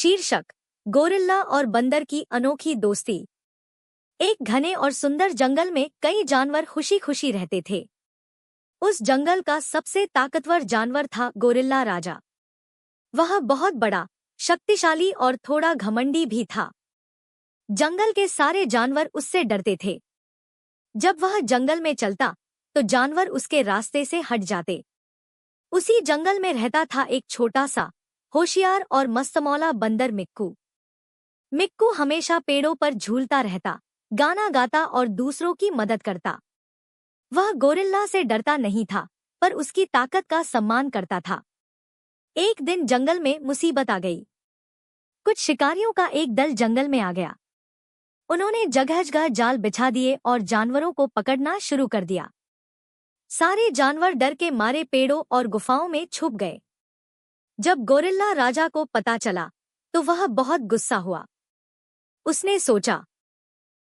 शीर्षक गोरिल्ला और बंदर की अनोखी दोस्ती। एक घने और सुंदर जंगल में कई जानवर खुशी खुशी रहते थे। उस जंगल का सबसे ताकतवर जानवर था गोरिल्ला राजा। वह बहुत बड़ा, शक्तिशाली और थोड़ा घमंडी भी था। जंगल के सारे जानवर उससे डरते थे। जब वह जंगल में चलता तो जानवर उसके रास्ते से हट जाते। उसी जंगल में रहता था एक छोटा सा, होशियार और मस्तमौला बंदर मिक्कू। मिक्कू हमेशा पेड़ों पर झूलता रहता, गाना गाता और दूसरों की मदद करता। वह गोरिल्ला से डरता नहीं था, पर उसकी ताकत का सम्मान करता था। एक दिन जंगल में मुसीबत आ गई। कुछ शिकारियों का एक दल जंगल में आ गया। उन्होंने जगह जगह जाल बिछा दिए और जानवरों को पकड़ना शुरू कर दिया। सारे जानवर डर के मारे पेड़ों और गुफाओं में छुप गए। जब गोरिल्ला राजा को पता चला तो वह बहुत गुस्सा हुआ। उसने सोचा,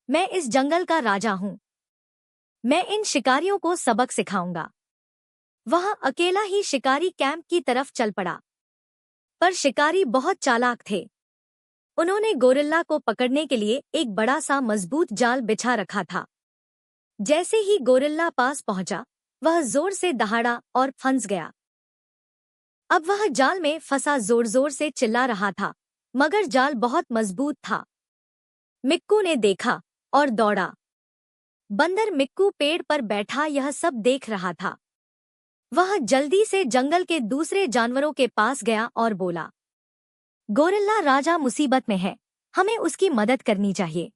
मैं इस जंगल का राजा हूं। मैं इन शिकारियों को सबक सिखाऊंगा। वह अकेला ही शिकारी कैंप की तरफ चल पड़ा। पर शिकारी बहुत चालाक थे। उन्होंने गोरिल्ला को पकड़ने के लिए एक बड़ा सा मजबूत जाल बिछा रखा था। जैसे ही गोरिल्ला पास पहुंचा, वह जोर से दहाड़ा और फंस गया। अब वह जाल में फंसा जोर जोर से चिल्ला रहा था, मगर जाल बहुत मजबूत था। मिक्कू ने देखा और दौड़ा। बंदर मिक्कू पेड़ पर बैठा यह सब देख रहा था। वह जल्दी से जंगल के दूसरे जानवरों के पास गया और बोला, गोरिल्ला राजा मुसीबत में है, हमें उसकी मदद करनी चाहिए।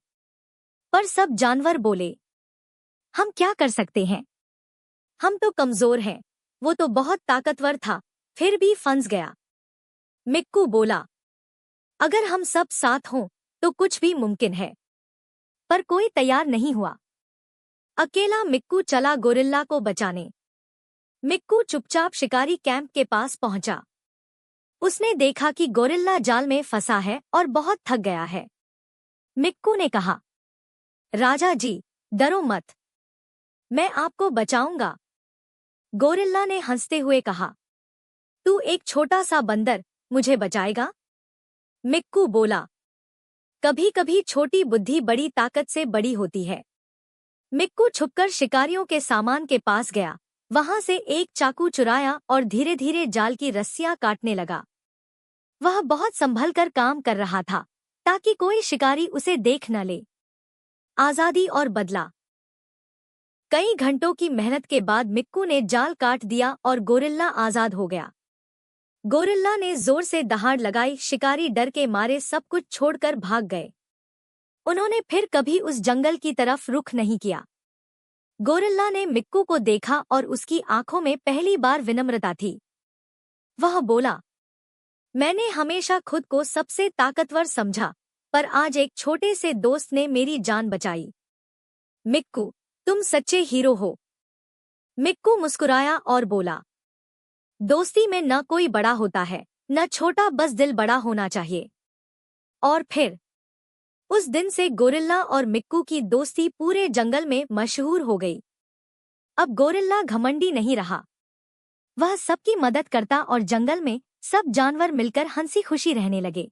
पर सब जानवर बोले, हम क्या कर सकते हैं? हम तो कमजोर हैं। वो तो बहुत ताकतवर था, फिर भी फंस गया। मिक्कू बोला, अगर हम सब साथ हों तो कुछ भी मुमकिन है। पर कोई तैयार नहीं हुआ। अकेला मिक्कू चला गोरिल्ला को बचाने। मिक्कू चुपचाप शिकारी कैंप के पास पहुंचा। उसने देखा कि गोरिल्ला जाल में फंसा है और बहुत थक गया है। मिक्कू ने कहा, राजा जी, डरो मत, मैं आपको बचाऊंगा। गोरिल्ला ने हंसते हुए कहा, तू एक छोटा सा बंदर, मुझे बचाएगा? मिक्कू बोला, कभी कभी छोटी बुद्धि बड़ी ताकत से बड़ी होती है। मिक्कू छुपकर शिकारियों के सामान के पास गया, वहां से एक चाकू चुराया और धीरे धीरे जाल की रस्सियां काटने लगा। वह बहुत संभल कर काम कर रहा था, ताकि कोई शिकारी उसे देख न ले। आजादी और बदला। कई घंटों की मेहनत के बाद मिक्कू ने जाल काट दिया और गोरिल्ला आजाद हो गया। गोरिल्ला ने जोर से दहाड़ लगाई। शिकारी डर के मारे सब कुछ छोड़कर भाग गए। उन्होंने फिर कभी उस जंगल की तरफ रुख नहीं किया। गोरिल्ला ने मिक्कू को देखा और उसकी आंखों में पहली बार विनम्रता थी। वह बोला, मैंने हमेशा खुद को सबसे ताकतवर समझा, पर आज एक छोटे से दोस्त ने मेरी जान बचाई। मिक्कू, तुम सच्चे हीरो हो। मिक्कू मुस्कुराया और बोला, दोस्ती में न कोई बड़ा होता है, न छोटा, बस दिल बड़ा होना चाहिए। और फिर उस दिन से गोरिल्ला और मिक्कू की दोस्ती पूरे जंगल में मशहूर हो गई। अब गोरिल्ला घमंडी नहीं रहा। वह सबकी मदद करता और जंगल में सब जानवर मिलकर हंसी खुशी रहने लगे।